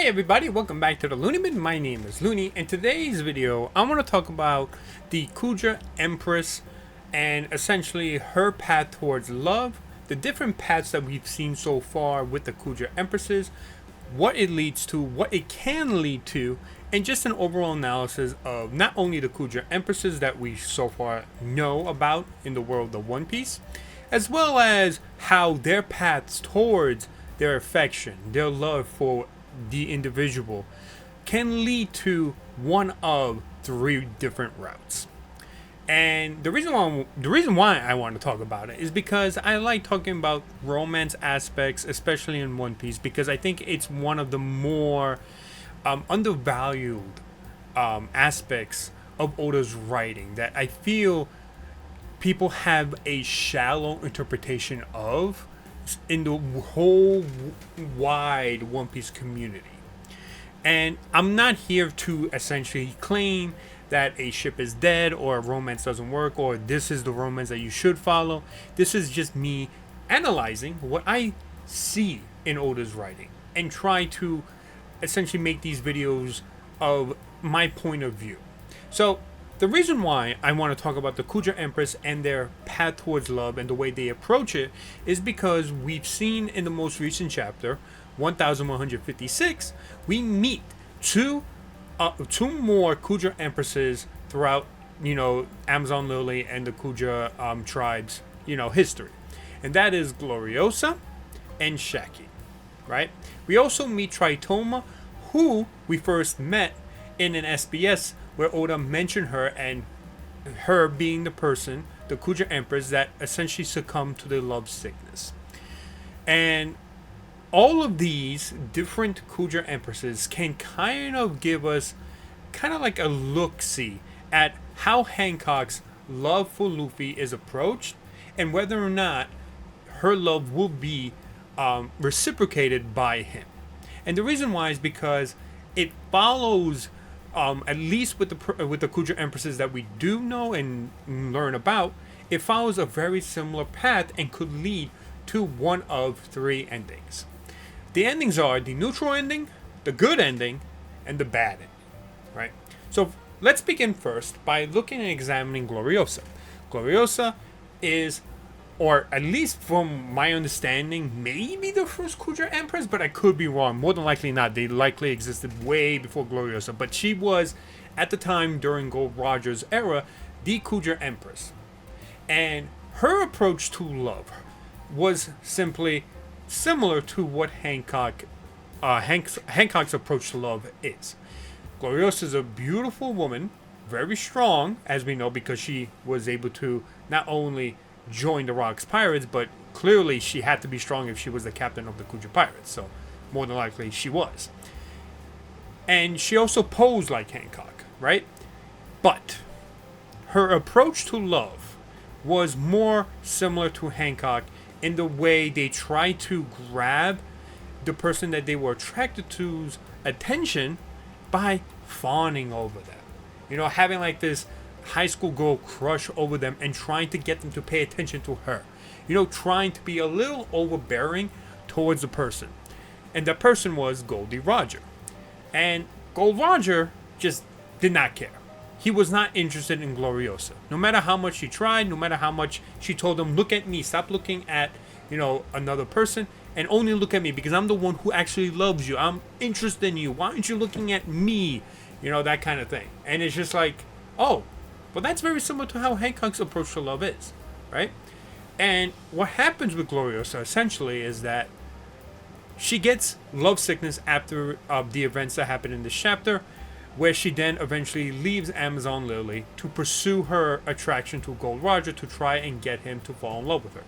Hi everybody, welcome back to the Looney Bin. My name is Looney, and today's video I want to talk about the Kuja Empress and essentially her path towards love, the different paths that we've seen so far with the Kuja Empresses, what it leads to, what it can lead to, and just an overall analysis of not only the Kuja Empresses that we so far know about in the world of One Piece, as well as how their paths towards their affection, their love for the individual can lead to one of three different routes. And the reason why I want to talk about it is because I like talking about romance aspects, especially in One Piece, because I think it's one of the more undervalued aspects of Oda's writing that I feel people have a shallow interpretation of in the whole wide One Piece community. And I'm not here to essentially claim that a ship is dead or a romance doesn't work or this is the romance that you should follow. This is just me analyzing what I see in Oda's writing and try to essentially make these videos of my point of view. So the reason why I want to talk about the Kuja Empress and their path towards love and the way they approach it is because we've seen in the most recent chapter, 1156, we meet two more Kuja Empresses throughout, Amazon Lily and the Kuja tribes, history. And that is Gloriosa and Shaki, right? We also meet Tritoma, who we first met in an SBS where Oda mentioned her, and her being the person, the Kuja Empress, that essentially succumbed to the love sickness. And all of these different Kuja Empresses can kind of give us kind of like a look-see at how Hancock's love for Luffy is approached and whether or not her love will be reciprocated by him. And the reason why is because it follows at least with the Kuja Empresses that we do know and learn about, it follows a very similar path and could lead to one of three endings. The endings are the neutral ending, the good ending, and the bad ending, right? So let's begin first by looking and examining Gloriosa. Gloriosa is, or at least from my understanding, maybe the first Kuja Empress, but I could be wrong. More than likely not. They likely existed way before Gloriosa. But she was, at the time during Gold Roger's era, the Kuja Empress. And her approach to love was simply similar to what Hancock's approach to love is. Gloriosa is a beautiful woman, very strong, as we know, because she was able to not only join the Rocks Pirates, but clearly she had to be strong if she was the captain of the Kuja Pirates, so more than likely she was. And she also posed like Hancock, right? But her approach to love was more similar to Hancock in the way they tried to grab the person that they were attracted to's attention by fawning over them. Having like this high school girl crush over them and trying to get them to pay attention to her. Trying to be a little overbearing towards the person. And that person was Goldie Roger. And Gold Roger just did not care. He was not interested in Gloriosa. No matter how much she tried, no matter how much she told him, look at me, stop looking at, another person, and only look at me because I'm the one who actually loves you. I'm interested in you. Why aren't you looking at me? That kind of thing. And it's just like, oh, well, that's very similar to how Hancock's approach to love is, right? And what happens with Gloriosa essentially is that she gets love sickness after the events that happen in this chapter, where she then eventually leaves Amazon Lily to pursue her attraction to Gold Roger to try and get him to fall in love with her.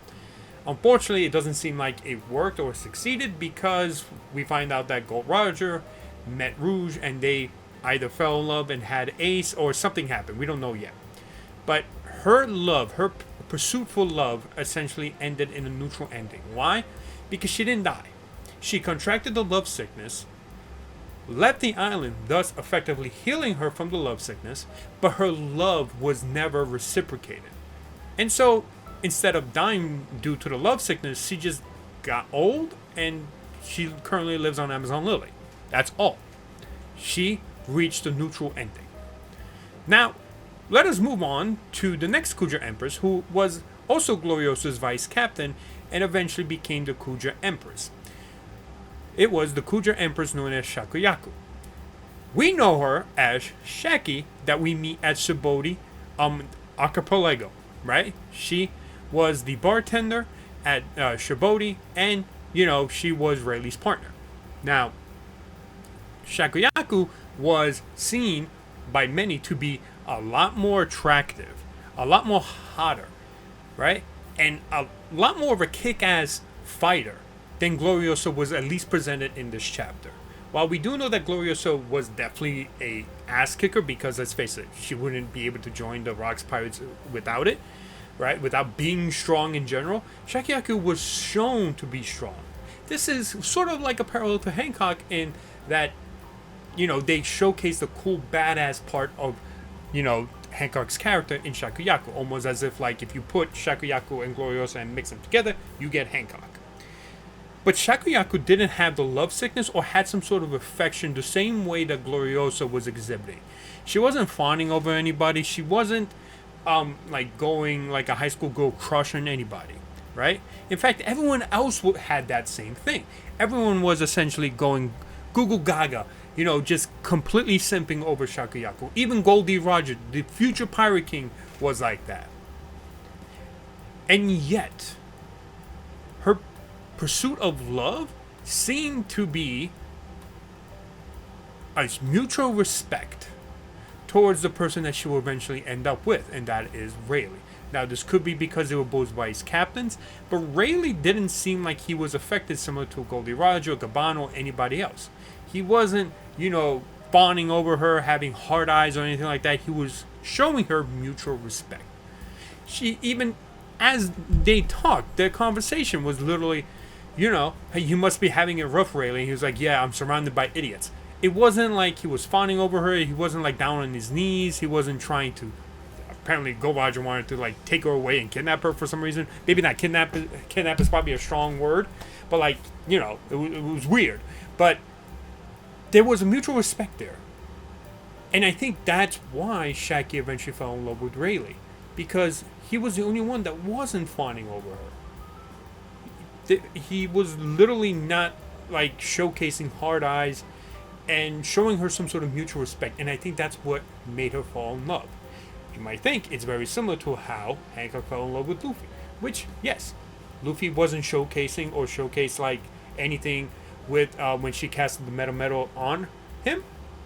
Unfortunately, it doesn't seem like it worked or succeeded because we find out that Gold Roger met Rouge and they either fell in love and had Ace or something happened. We don't know yet. But her love, her pursuit for love essentially ended in a neutral ending. Why? Because she didn't die. She contracted the love sickness, left the island, thus effectively healing her from the love sickness, but her love was never reciprocated. And so, instead of dying due to the love sickness, she just got old and she currently lives on Amazon Lily, That's all. She reached a neutral ending. Now, let us move on to the next Kuja Empress, who was also Gloriosa's vice captain and eventually became the Kuja Empress. It was the Kuja Empress known as Shakuyaku. We know her as Shaki that we meet at Shibodi Archipelago, right? She was the bartender at Shibodi, and, she was Rayleigh's partner. Now, Shakuyaku was seen by many to be a lot more attractive, a lot more hotter, right? And a lot more of a kick-ass fighter than Gloriosa was at least presented in this chapter. While we do know that Gloriosa was definitely a ass kicker, because let's face it, she wouldn't be able to join the Rocks Pirates without it, right? Without being strong in general, Shakuyaku was shown to be strong. This is sort of like a parallel to Hancock in that, they showcase the cool badass part of, Hancock's character in Shakuyaku, almost as if like if you put Shakuyaku and Gloriosa and mix them together, you get Hancock. But Shakuyaku didn't have the love sickness or had some sort of affection the same way that Gloriosa was exhibiting. She wasn't fawning over anybody. She wasn't like going like a high school girl crush on anybody, right? In fact, everyone else had that same thing. Everyone was essentially going Google Gaga, just completely simping over Shakuyaku. Even Goldie Roger, the future Pirate King, was like that. And yet, her pursuit of love seemed to be a mutual respect towards the person that she will eventually end up with, and that is Rayleigh. Now, this could be because they were both vice captains, but Rayleigh didn't seem like he was affected similar to Goldie Roger, Gabbano, or anybody else. He wasn't, fawning over her, having hard eyes or anything like that. He was showing her mutual respect. She even, as they talked, their conversation was literally, hey, you must be having it rough, Rayleigh. He was like, yeah, I'm surrounded by idiots. It wasn't like he was fawning over her. He wasn't like down on his knees. He wasn't trying to. Apparently, Gold Roger wanted to like take her away and kidnap her for some reason. Maybe not kidnap. Kidnap is probably a strong word, but like it was weird. But there was a mutual respect there, and I think that's why Shaki eventually fell in love with Rayleigh, because he was the only one that wasn't fawning over her. He was literally not like showcasing hard eyes and showing her some sort of mutual respect, and I think that's what made her fall in love. You might think it's very similar to how Hancock fell in love with Luffy, which, yes, Luffy wasn't showcasing or showcased like anything with when she casted the metal on him.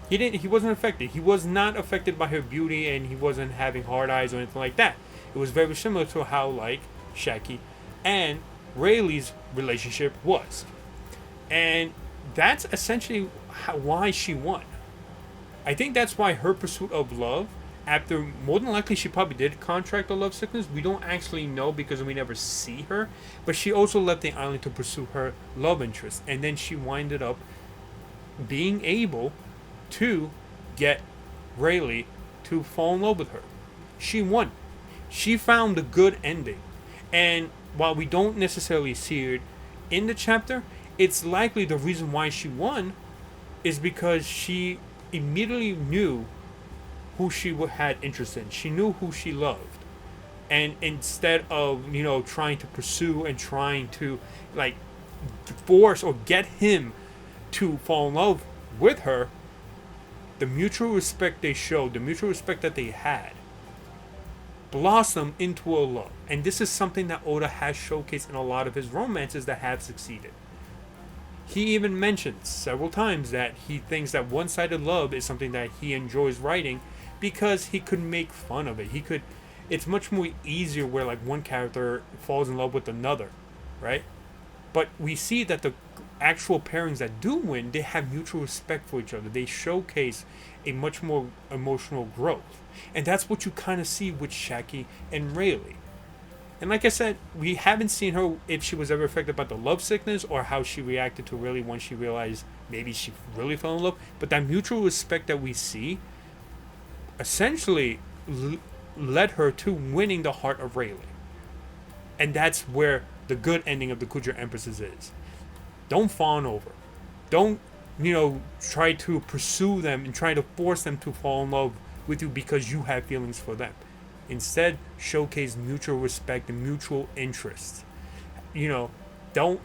He wasn't affected. He was not affected by her beauty, and he wasn't having hard eyes or anything like that. It was very similar to how like Shaki and Rayleigh's relationship was, and that's essentially why she won. I think that's why her pursuit of love, after more than likely she probably did contract a love sickness. We don't actually know because we never see her, but she also left the island to pursue her love interest, and then she winded up being able to get Rayleigh to fall in love with her. She won. She found a good ending, and while we don't necessarily see it in the chapter, it's likely the reason why she won is because she immediately knew who she had interest in. She knew who she loved, and instead of trying to pursue and trying to like force or get him to fall in love with her, the mutual respect they showed, the mutual respect that they had, blossomed into a love. And this is something that Oda has showcased in a lot of his romances that have succeeded. He even mentions several times that he thinks that one-sided love is something that he enjoys writing because he could make fun of it. It's much more easier where like one character falls in love with another, right? But we see that the actual pairings that do win, they have mutual respect for each other. They showcase a much more emotional growth. And that's what you kind of see with Shaki and Rayleigh. And like I said, we haven't seen her if she was ever affected by the love sickness or how she reacted to Rayleigh once she realized maybe she really fell in love. But that mutual respect that we see essentially led her to winning the heart of Rayleigh. And that's where the good ending of the Kuja Empresses is. Don't fawn over. Don't try to pursue them and try to force them to fall in love with you because you have feelings for them. Instead, showcase mutual respect and mutual interest. You know, don't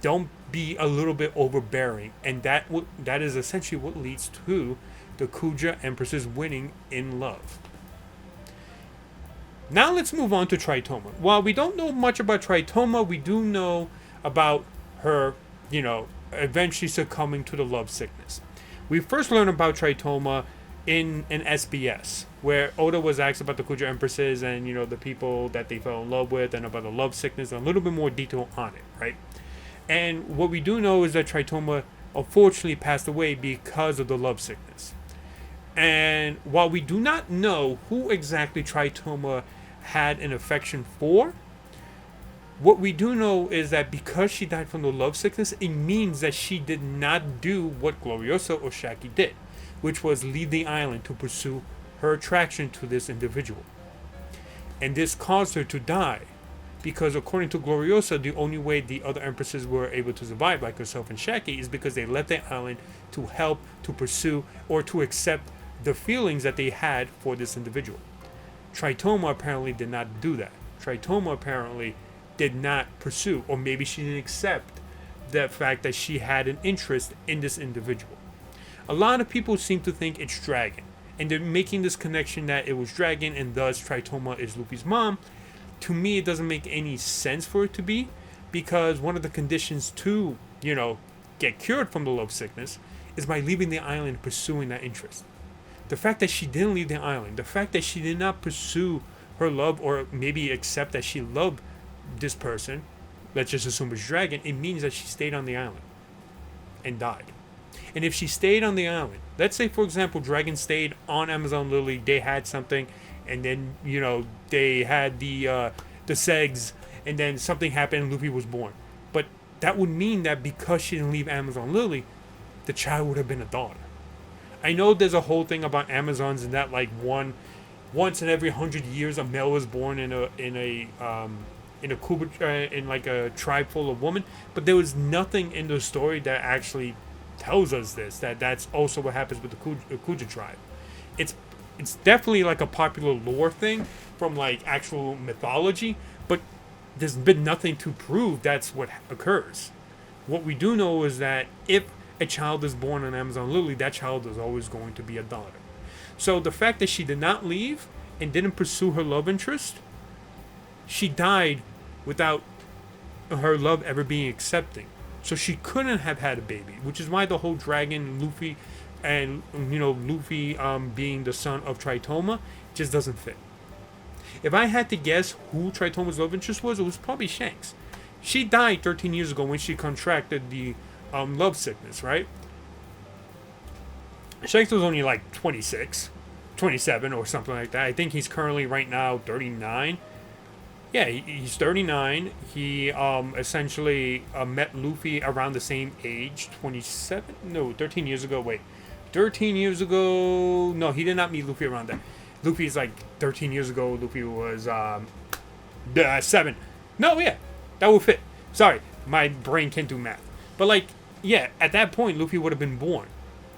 don't be a little bit overbearing, and that is essentially what leads to the Kuja Empresses winning in love. Now let's move on to Tritoma. While we don't know much about Tritoma, we do know about her, eventually succumbing to the love sickness. We first learned about Tritoma in an SBS, where Oda was asked about the Kuja Empresses and, the people that they fell in love with and about the love sickness and a little bit more detail on it, right? And what we do know is that Tritoma unfortunately passed away because of the love sickness. And while we do not know who exactly Tritoma had an affection for, what we do know is that because she died from the love sickness, it means that she did not do what Gloriosa or Shaki did, which was leave the island to pursue her attraction to this individual. And this caused her to die, because according to Gloriosa, the only way the other empresses were able to survive, like herself and Shaki, is because they left the island to help, to pursue, or to accept the feelings that they had for this individual. Tritoma apparently did not do that. Tritoma apparently did not pursue, or maybe she didn't accept the fact that she had an interest in this individual. A lot of people seem to think it's Dragon, and they're making this connection that it was Dragon and thus Tritoma is Luffy's mom. To me, it doesn't make any sense for it to be, because one of the conditions to, get cured from the love sickness is by leaving the island and pursuing that interest. The fact that she didn't leave the island, the fact that she did not pursue her love or maybe accept that she loved this person, let's just assume it's Dragon, it means that she stayed on the island and died. And if she stayed on the island, let's say, for example, Dragon stayed on Amazon Lily, they had something, and then, they had the segs, and then something happened and Luffy was born. But that would mean that because she didn't leave Amazon Lily, the child would have been a daughter. I know there's a whole thing about Amazons and that once in every 100 years a male is born in a tribe full of women, but there was nothing in the story that actually tells us that's also what happens with the Kuja tribe. It's definitely like a popular lore thing from actual mythology, but there's been nothing to prove that's what occurs. What we do know is that if a child is born on Amazon Lily, that child is always going to be a daughter. So the fact that she did not leave and didn't pursue her love interest, she died without her love ever being accepting. So she couldn't have had a baby, which is why the whole Dragon, Luffy, and Luffy being the son of Tritoma just doesn't fit. If I had to guess who Tritoma's love interest was, it was probably Shanks. She died 13 years ago when she contracted the love sickness, right? Shanks was only 26, 27 or something like that. I think he's currently right now 39. Yeah, he's 39. He essentially met Luffy around the same age, 27? No, 13 years ago. Wait, 13 years ago? No, he did not meet Luffy around that. Luffy's 13 years ago. Luffy was 7. No, yeah, that would fit. Sorry, my brain can't do math. But at that point, Luffy would have been born.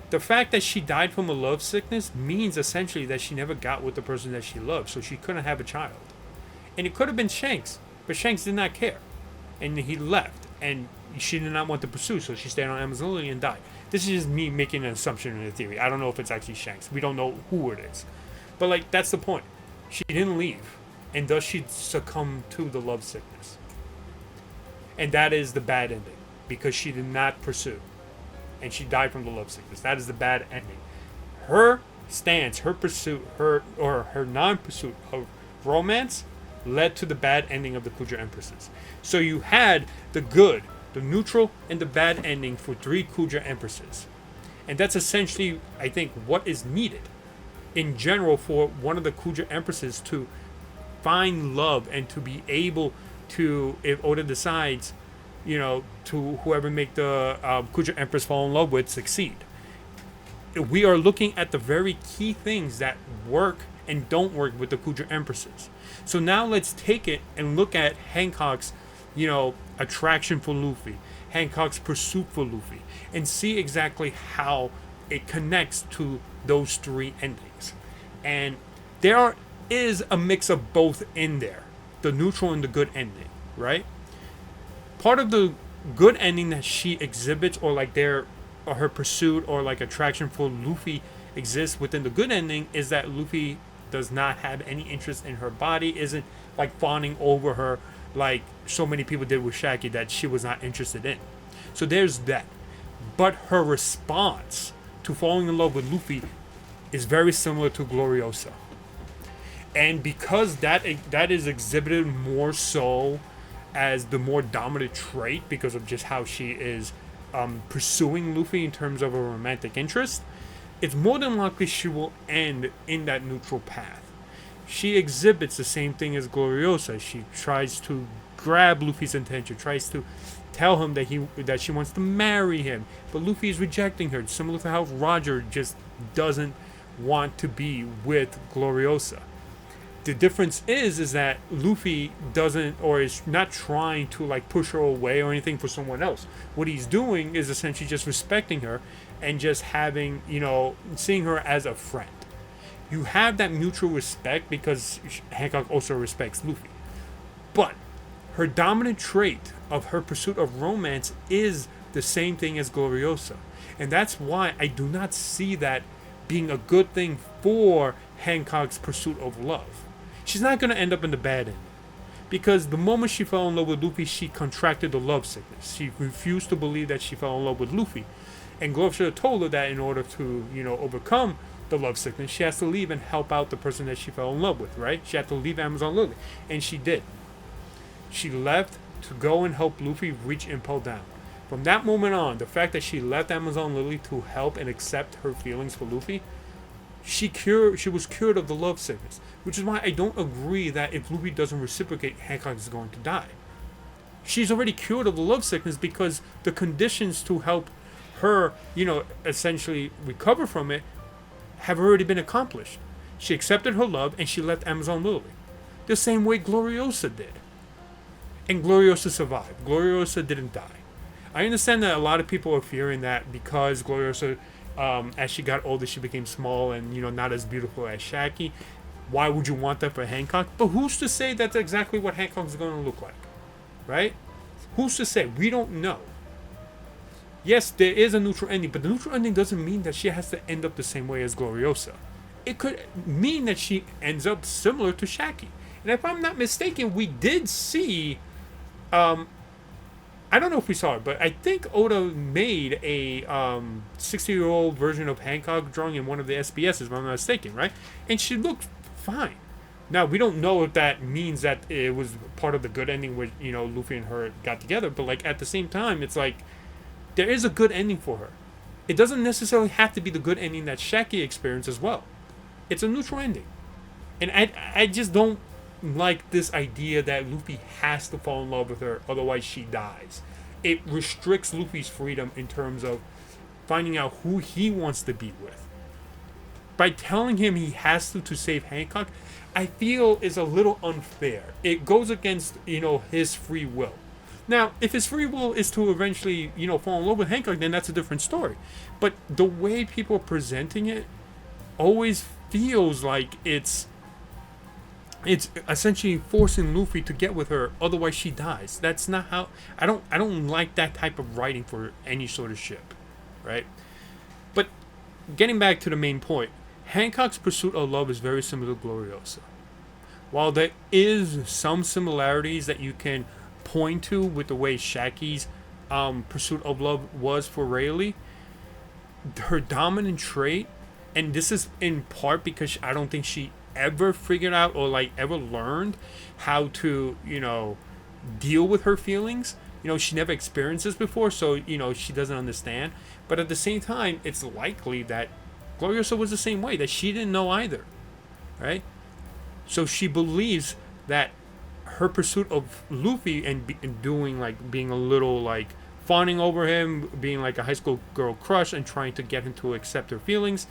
The fact that she died from a love sickness means essentially that she never got with the person that she loved, so she couldn't have a child. And it could have been Shanks, but Shanks did not care. And he left, and she did not want to pursue, so she stayed on Amazon Lily and died. This is just me making an assumption in a theory. I don't know if it's actually Shanks. We don't know who it is. But that's the point. She didn't leave, and thus she succumbed to the love sickness. And that is the bad ending, because she did not pursue. And she died from the love sickness. That is the bad ending. Her stance, her pursuit, her non-pursuit of romance led to the bad ending of the Kuja Empresses. So you had the good, the neutral, and the bad ending for 3 Kuja Empresses. And that's essentially, I think, what is needed in general for one of the Kuja Empresses to find love and to be able to, if Oda decides, to whoever make the Kuja Empress fall in love with, succeed. We are looking at the very key things that work and don't work with the Kuja Empresses. So now let's take it and look at Hancock's, attraction for Luffy. Hancock's pursuit for Luffy and see exactly how it connects to those three endings. And is a mix of both in there, the neutral and the good ending, right? Part of the good ending that she exhibits, or like her pursuit or like attraction for Luffy exists within the good ending, is that Luffy does not have any interest in her body, isn't like fawning over her like so many people did with Shaggy that she was not interested in. So there's that. But her response to falling in love with Luffy is very similar to Gloriosa. And because that is exhibited more so as the more dominant trait because of just how she is pursuing Luffy in terms of a romantic interest, it's more than likely she will end in that neutral path. She exhibits the same thing as Gloriosa. She tries to grab Luffy's attention, tries to tell him that she wants to marry him, but Luffy is rejecting her, similar to how Roger just doesn't want to be with Gloriosa. The difference is that Luffy doesn't, or is not trying to like push her away or anything for someone else. What he's doing is essentially just respecting her and just having, seeing her as a friend. You have that mutual respect because Hancock also respects Luffy. But her dominant trait of her pursuit of romance is the same thing as Gloriosa. And that's why I do not see that being a good thing for Hancock's pursuit of love. She's not going to end up in the bad end. Because the moment she fell in love with Luffy, she contracted the love sickness. She refused to believe that she fell in love with Luffy. And Glove should have told her that in order to, overcome the love sickness, she has to leave and help out the person that she fell in love with, right? She had to leave Amazon Lily. And she did. She left to go and help Luffy reach Impel Down. From that moment on, the fact that she left Amazon Lily to help and accept her feelings for Luffy, she was cured of the love sickness. Which is why I don't agree that if Luffy doesn't reciprocate, Hancock is going to die. She's already cured of the love sickness because the conditions to help her, essentially recover from it have already been accomplished. She accepted her love and she left Amazon Lily. The same way Gloriosa did. And Gloriosa survived. Gloriosa didn't die. I understand that a lot of people are fearing that because Gloriosa, as she got older, she became small and, not as beautiful as Shaggy. Why would you want that for Hancock? But who's to say that's exactly what Hancock's going to look like? Right? Who's to say? We don't know. Yes, there is a neutral ending, but the neutral ending doesn't mean that she has to end up the same way as Gloriosa. It could mean that she ends up similar to Shaggy. And if I'm not mistaken, we did see... I don't know if we saw it, but I think Oda made a 60-year-old version of Hancock drawing in one of the SBSs, if I'm not mistaken, right? And she looked fine. Now, we don't know if that means that it was part of the good ending where, Luffy and her got together, but, like, at the same time, it's like, there is a good ending for her. It doesn't necessarily have to be the good ending that Shaggy experienced as well. It's a neutral ending. And I just don't like this idea that Luffy has to fall in love with her, otherwise she dies. It restricts Luffy's freedom in terms of finding out who he wants to be with. By telling him he has to save Hancock, I feel is a little unfair. It goes against, his free will. Now, if his free will is to eventually, fall in love with Hancock, then that's a different story. But the way people are presenting it always feels like it's essentially forcing Luffy to get with her, otherwise she dies. That's not how... I don't like that type of writing for any sort of ship, right? But getting back to the main point, Hancock's pursuit of love is very similar to Gloriosa. While there is some similarities that you can point to with the way Shaggy's pursuit of love was for Rayleigh, her dominant trait, and this is in part because I don't think she ever figured out or like ever learned how to deal with her feelings. She never experienced this before, so she doesn't understand. But at the same time, it's likely that Gloriosa was the same way, that she didn't know either, right? So she believes that her pursuit of Luffy and doing like being a little like fawning over him, being like a high school girl crush and trying to get him to accept her feelings,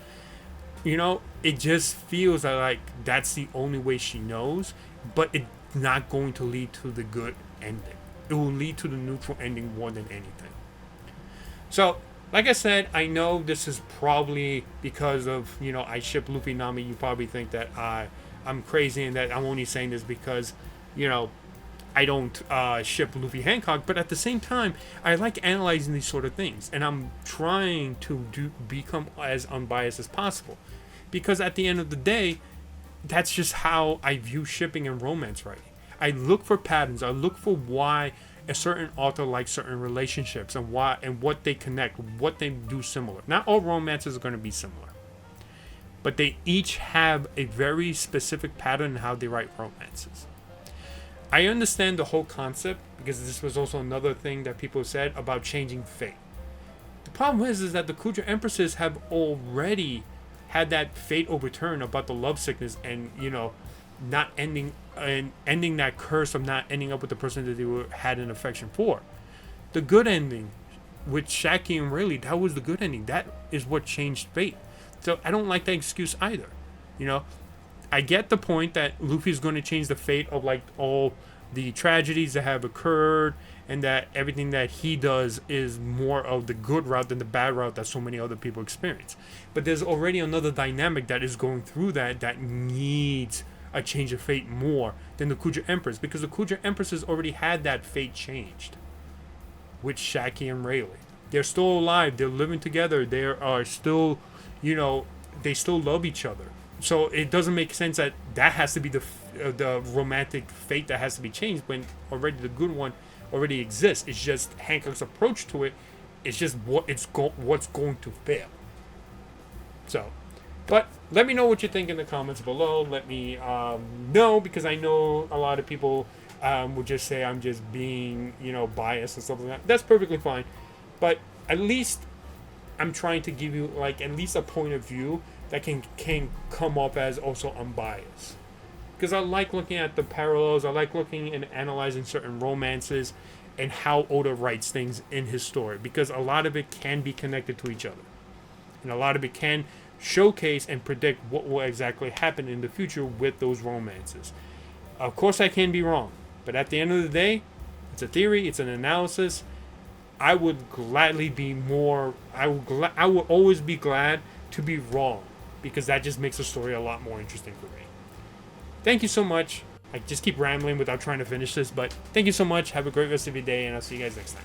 it just feels like that's the only way she knows, but it's not going to lead to the good ending. It will lead to the neutral ending more than anything. So, like I said, I know this is probably because of, I ship Luffy Nami. You probably think that I'm crazy and that I'm only saying this because, you know, I don't ship Luffy Hancock. But at the same time, I like analyzing these sort of things, and I'm trying to become as unbiased as possible, because at the end of the day, that's just how I view shipping and romance writing. I look for patterns. I look for why a certain author likes certain relationships and why and what they connect, what they do similar. Not all romances are going to be similar, but they each have a very specific pattern in how they write romances. I understand the whole concept, because this was also another thing that people said about changing fate. The problem is that the Kuja Empresses have already had that fate overturn about the love sickness, and not ending and ending that curse of not ending up with the person that they had an affection for. The good ending with Shaki and Rayleigh, that was the good ending. That is what changed fate. So I don't like that excuse either. I get the point that Luffy's going to change the fate of like all the tragedies that have occurred, and that everything that he does is more of the good route than the bad route that so many other people experience. But there's already another dynamic that is going through that needs a change of fate more than the Kuja Empress, because the Kuja Empress has already had that fate changed with Shaki and Rayleigh. They're still alive. They're living together. They are still, they still love each other. So it doesn't make sense that has to be the romantic fate that has to be changed when already the good one already exists. It's just Hancock's approach to it. It's just what's going to fail. So, but let me know what you think in the comments below. Let me know, because I know a lot of people would just say I'm just being biased and stuff like that. That's perfectly fine, but at least I'm trying to give you like at least a point of view that can come off as also unbiased. Because I like looking at the parallels. I like looking and analyzing certain romances and how Oda writes things in his story, because a lot of it can be connected to each other, and a lot of it can showcase and predict what will exactly happen in the future with those romances. Of course, I can be wrong, but at the end of the day, it's a theory. It's an analysis. I would gladly be more. I would always be glad to be wrong, because that just makes the story a lot more interesting for me. Thank you so much. I just keep rambling without trying to finish this, but thank you so much. Have a great rest of your day, and I'll see you guys next time.